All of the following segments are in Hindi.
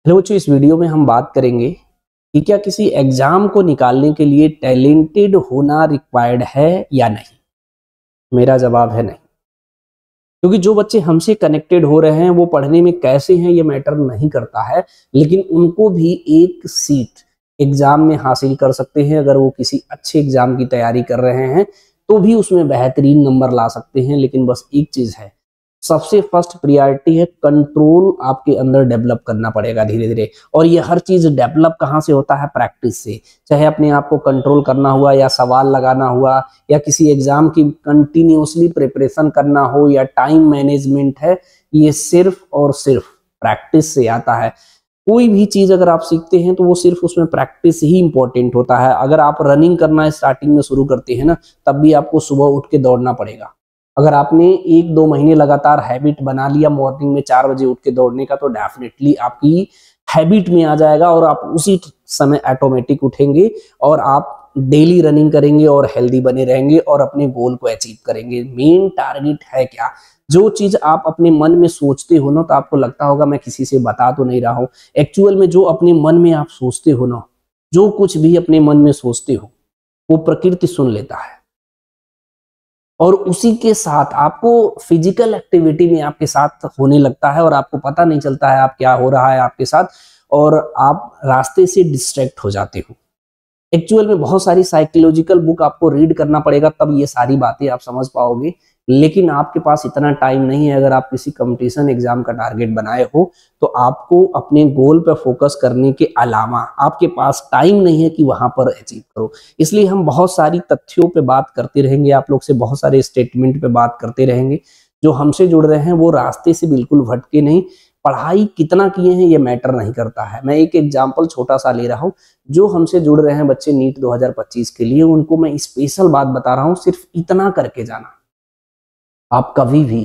हेलो बच्चों, इस वीडियो में हम बात करेंगे कि क्या किसी एग्जाम को निकालने के लिए टैलेंटेड होना रिक्वायर्ड है या नहीं। मेरा जवाब है नहीं, क्योंकि जो बच्चे हमसे कनेक्टेड हो रहे हैं वो पढ़ने में कैसे हैं ये मैटर नहीं करता है, लेकिन उनको भी एक सीट एग्जाम में हासिल कर सकते हैं। अगर वो किसी अच्छे एग्जाम की तैयारी कर रहे हैं तो भी उसमें बेहतरीन नंबर ला सकते हैं। लेकिन बस एक चीज है, सबसे फर्स्ट प्रायोरिटी है कंट्रोल आपके अंदर डेवलप करना पड़ेगा धीरे धीरे। और ये हर चीज डेवलप कहाँ से होता है? प्रैक्टिस से। चाहे अपने आप को कंट्रोल करना हुआ, या सवाल लगाना हुआ, या किसी एग्जाम की कंटिन्यूसली प्रिपरेशन करना हो, या टाइम मैनेजमेंट है, ये सिर्फ और सिर्फ प्रैक्टिस से आता है। कोई भी चीज अगर आप सीखते हैं तो वो सिर्फ उसमें प्रैक्टिस ही इंपॉर्टेंट होता है। अगर आप रनिंग करना स्टार्टिंग में शुरू करते हैं ना, तब भी आपको सुबह उठ के दौड़ना पड़ेगा। अगर आपने 1-2 महीने लगातार हैबिट बना लिया मॉर्निंग में 4 बजे उठ के दौड़ने का, तो डेफिनेटली आपकी हैबिट में आ जाएगा और आप उसी समय ऑटोमेटिक उठेंगे और आप डेली रनिंग करेंगे और हेल्दी बने रहेंगे और अपने गोल को अचीव करेंगे। मेन टारगेट है क्या? जो चीज आप अपने मन में सोचते हो ना, तो आपको लगता होगा मैं किसी से बता तो नहीं रहा हूं। एक्चुअल में जो अपने मन में आप सोचते हो ना, जो कुछ भी अपने मन में सोचते हो वो प्रकृति सुन लेता है, और उसी के साथ आपको फिजिकल एक्टिविटी में आपके साथ होने लगता है और आपको पता नहीं चलता है आप क्या हो रहा है आपके साथ, और आप रास्ते से डिस्ट्रैक्ट हो जाते हो। एक्चुअल में बहुत सारी साइकोलॉजिकल बुक आपको रीड करना पड़ेगा, तब ये सारी बातें आप समझ पाओगे। लेकिन आपके पास इतना टाइम नहीं है। अगर आप किसी कंपटीशन एग्जाम का टारगेट बनाए हो तो आपको अपने गोल पर फोकस करने के अलावा आपके पास टाइम नहीं है कि वहां पर अचीव करो। इसलिए हम बहुत सारी तथ्यों पे बात करते रहेंगे, आप लोग से बहुत सारे स्टेटमेंट पे बात करते रहेंगे। जो हमसे जुड़ रहे हैं वो रास्ते से बिल्कुल भटके नहीं। पढ़ाई कितना किए हैं ये मैटर नहीं करता है। मैं एक एग्जाम्पल छोटा सा ले रहा हूँ। जो हमसे जुड़ रहे हैं बच्चे नीट 2025 के लिए, उनको मैं स्पेशल बात बता रहा हूँ, सिर्फ इतना करके जाना, आप कभी भी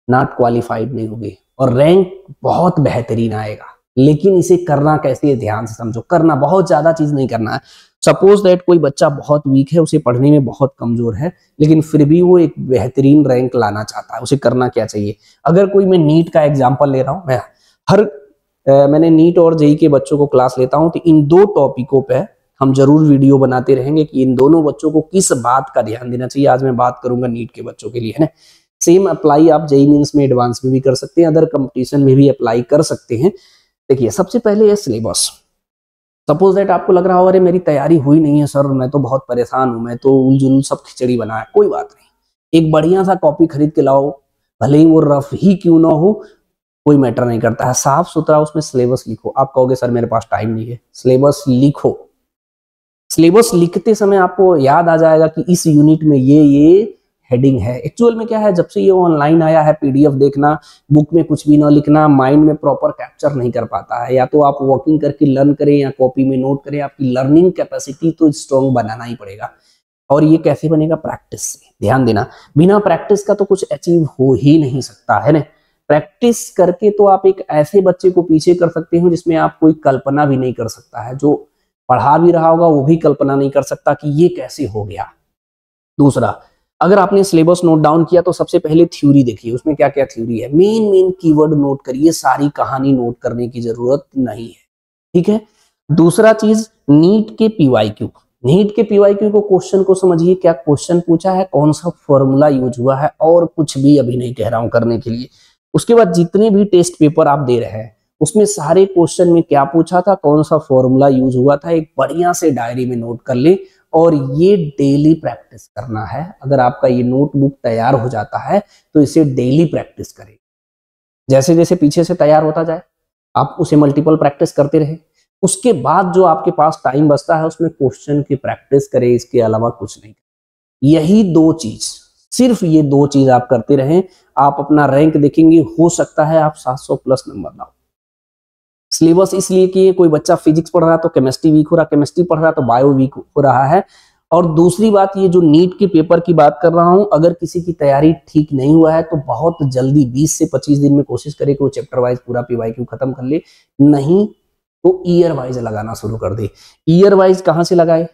नॉट क्वालिफाइड नहीं होगे और रैंक बहुत बेहतरीन आएगा। लेकिन इसे करना कैसे है, ध्यान से समझो। करना बहुत ज्यादा चीज नहीं करना है। सपोज दैट कोई बच्चा बहुत वीक है, उसे पढ़ने में बहुत कमजोर है, लेकिन फिर भी वो एक बेहतरीन रैंक लाना चाहता है। उसे करना क्या चाहिए? अगर कोई, मैं नीट का एग्जाम्पल ले रहा हूँ, मैंने नीट और जेई के बच्चों को क्लास लेता हूँ, तो इन 2 टॉपिकों पे हम जरूर वीडियो बनाते रहेंगे कि इन दोनों बच्चों को किस बात का ध्यान देना चाहिए। आज मैं बात करूंगा नीट के बच्चों के लिए, है ना। सेम अप्लाई आप जेई मींस में, एडवांस में भी कर सकते हैं, अदर कंपटीशन में भी अप्लाई कर सकते हैं। देखिए, सबसे पहले है सिलेबस। सपोज दैट आपको लग रहा हो अरे मेरी तैयारी हुई नहीं है सर, मैं तो बहुत परेशान हूं, मैं तो उलझुल सब खिचड़ी बना है। कोई बात नहीं, एक बढ़िया सा कॉपी खरीद के लाओ, भले ही वो रफ ही क्यों ना हो, कोई मैटर नहीं करता है। साफ सुथरा उसमें सिलेबस लिखो। आप कहोगे सर मेरे पास टाइम नहीं है। सिलेबस लिखो। सिलेबस लिखते समय आपको याद आ जाएगा कि इस यूनिट में ये हेडिंग है। एक्चुअल में क्या है, जब से ये ऑनलाइन आया है, पीडीएफ देखना, बुक में कुछ भी ना लिखना, माइंड में प्रॉपर कैप्चर नहीं कर पाता है। या तो आप वॉकिंग करके लर्न करें या कॉपी में नोट करें। आपकी लर्निंग कैपेसिटी तो स्ट्रॉन्ग बनाना ही पड़ेगा। और ये कैसे बनेगा? प्रैक्टिस से। ध्यान देना, बिना प्रैक्टिस का तो कुछ अचीव हो ही नहीं सकता है ना। प्रैक्टिस करके तो आप एक ऐसे बच्चे को पीछे कर सकते हो जिसमें आप कोई कल्पना भी नहीं कर सकता है। जो पढ़ा भी रहा होगा वो भी कल्पना नहीं कर सकता कि ये कैसे हो गया। दूसरा, अगर आपने सिलेबस नोट डाउन किया तो सबसे पहले थ्योरी देखिए, उसमें क्या क्या थ्योरी है। मेन कीवर्ड नोट करिए, सारी कहानी नोट करने की जरूरत नहीं है, ठीक है। दूसरा चीज, नीट के पीवाईक्यू। नीट के पीवाईक्यू को, क्वेश्चन को समझिए, क्या क्वेश्चन पूछा है, कौन सा फॉर्मूला यूज हुआ है, और कुछ भी अभी नहीं कह रहा हूं करने के लिए। उसके बाद जितने भी टेस्ट पेपर आप दे रहे हैं उसमें सारे क्वेश्चन में क्या पूछा था, कौन सा फॉर्मूला यूज हुआ था, एक बढ़िया से डायरी में नोट कर ले। और ये डेली प्रैक्टिस करना है। अगर आपका ये नोटबुक तैयार हो जाता है तो इसे डेली प्रैक्टिस करें। जैसे जैसे पीछे से तैयार होता जाए आप उसे मल्टीपल प्रैक्टिस करते रहे। उसके बाद जो आपके पास टाइम बचता है उसमें क्वेश्चन की प्रैक्टिस करें, इसके अलावा कुछ नहीं। यही 2 चीज, सिर्फ ये 2 चीज आप करते रहें, आप अपना रैंक देखेंगे। हो सकता है आप 700 प्लस नंबर लाओ। सिलेबस इसलिए कि कोई बच्चा फिजिक्स पढ़ रहा है तो केमिस्ट्री वीक हो रहा है, केमिस्ट्री पढ़ रहा है तो बायो वीक हो रहा है। और दूसरी बात, ये जो नीट के पेपर की बात कर रहा हूं, अगर किसी की तैयारी ठीक नहीं हुआ है तो बहुत जल्दी 20 से 25 दिन में कोशिश करे कि वो चैप्टर वाइज पूरा पीवाईक्यू खत्म कर ले। नहीं तो ईयर वाइज लगाना शुरू कर दे। ईयर वाइज कहां से लगाए?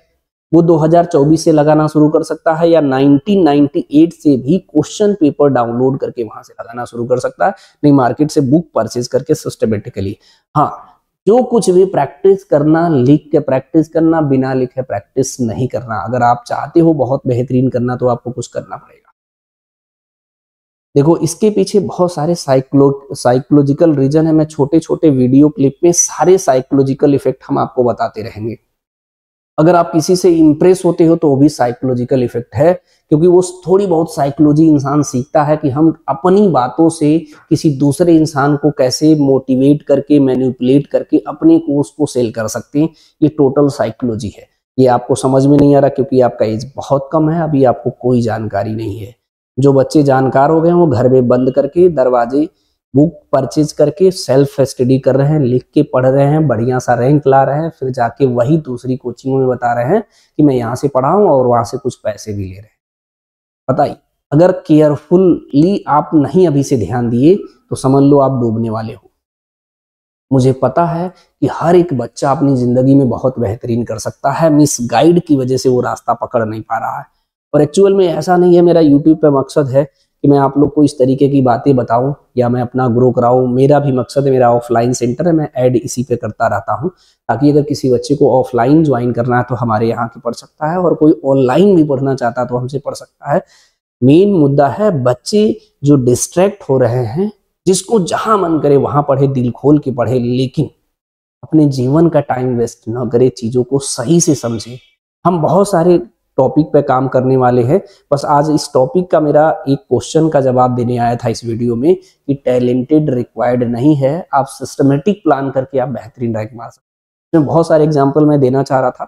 वो 2024 से लगाना शुरू कर सकता है, या 1998 से भी क्वेश्चन पेपर डाउनलोड करके वहां से लगाना शुरू कर सकता है। नहीं, मार्केट से बुक परचेज करके सिस्टमेटिकली। हाँ, जो कुछ भी प्रैक्टिस करना, लिख के प्रैक्टिस करना, बिना लिखे प्रैक्टिस नहीं करना। अगर आप चाहते हो बहुत बेहतरीन करना तो आपको कुछ करना पड़ेगा। देखो इसके पीछे बहुत सारे साइकोलॉजिकल रीजन है। मैं छोटे छोटे वीडियो क्लिप में सारे साइकोलॉजिकल इफेक्ट हम आपको बताते रहेंगे। अगर आप किसी से इंप्रेस होते हो तो वो भी साइकोलॉजिकल इफेक्ट है, क्योंकि वो थोड़ी बहुत साइकोलॉजी इंसान सीखता है कि हम अपनी बातों से किसी दूसरे इंसान को कैसे मोटिवेट करके, मैनिपुलेट करके अपने कोर्स को सेल कर सकते हैं। ये टोटल साइकोलॉजी है। ये आपको समझ में नहीं आ रहा क्योंकि आपका एज बहुत कम है, अभी आपको कोई जानकारी नहीं है। जो बच्चे जानकार हो गए हैं वो घर में बंद करके दरवाजे बुक परचेज करके सेल्फ स्टडी कर रहे हैं, लिख के पढ़ रहे हैं, बढ़िया सा रैंक ला रहे हैं, फिर जाके वही दूसरी कोचिंगों में बता रहे हैं कि मैं यहाँ से पढ़ा हूँ और वहां से कुछ पैसे भी ले रहे हैं। बताइए, अगर केयरफुली आप नहीं अभी से ध्यान दिए तो समझ लो आप डूबने वाले हो। मुझे पता है कि हर एक बच्चा अपनी जिंदगी में बहुत बेहतरीन कर सकता है, मिस गाइड की वजह से वो रास्ता पकड़ नहीं पा रहा है। और एक्चुअल में ऐसा नहीं है। मेरा यूट्यूब पे मकसद है कि मैं आप लोग को इस तरीके की बातें बताऊं या मैं अपना ग्रो कराऊं। मेरा भी मकसद है, मेरा ऑफलाइन सेंटर है, मैं ऐड इसी पे करता रहता हूं, ताकि अगर किसी बच्चे को ऑफलाइन ज्वाइन करना है तो हमारे यहाँ के पढ़ सकता है, और कोई ऑनलाइन भी पढ़ना चाहता है तो हमसे पढ़ सकता है। मेन मुद्दा है बच्चे जो डिस्ट्रैक्ट हो रहे हैं, जिसको जहां मन करे वहां पढ़े, दिल खोल के पढ़े, लेकिन अपने जीवन का टाइम वेस्ट न करे, चीजों को सही से समझे। हम बहुत सारे टॉपिक पे काम करने वाले हैं। बस आज इस टॉपिक का मेरा एक क्वेश्चन का जवाब देने आया था इस वीडियो में कि टैलेंटेड रिक्वायर्ड नहीं है, आप सिस्टमेटिक प्लान करके आप बेहतरीन रैंक मार सकते हैं। बहुत सारे एग्जांपल मैं देना चाह रहा था,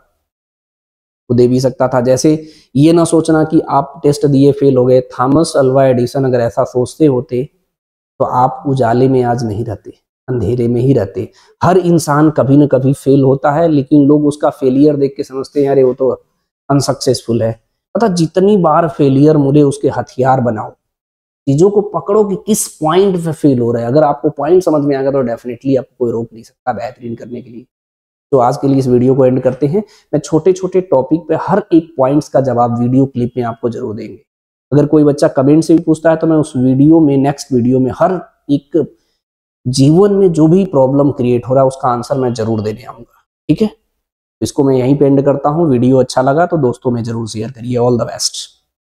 वो दे भी सकता था। जैसे ये ना सोचना कि आप टेस्ट दिए फेल हो गए। थॉमस अल्वा एडिसन अगर ऐसा सोचते होते तो आप उजाले में आज नहीं रहते, अंधेरे में ही रहते। हर इंसान कभी ना कभी फेल होता है, लेकिन लोग उसका फेलियर देख के समझते हैं अरे वो तो अनसक्सेसफुल है। पता, जितनी बार फेलियर मुझे उसके हथियार बनाओ, चीजों को पकड़ो कि किस पॉइंट पे फेल हो रहा है। अगर आपको पॉइंट समझ में आ गया तो डेफिनेटली आपको कोई रोक नहीं सकता बेहतरीन करने के लिए। तो आज के लिए इस वीडियो को एंड करते हैं। मैं छोटे छोटे टॉपिक पे हर एक पॉइंट्स का जवाब वीडियो क्लिप में आपको जरूर देंगे। अगर कोई बच्चा कमेंट से भी पूछता है तो मैं उस वीडियो में, नेक्स्ट वीडियो में, हर एक जीवन में जो भी प्रॉब्लम क्रिएट हो रहा है उसका आंसर मैं जरूर देने आऊंगा। ठीक है, इसको मैं यहीं पे एंड करता हूँ। वीडियो अच्छा लगा तो दोस्तों में जरूर शेयर करिए। All the best.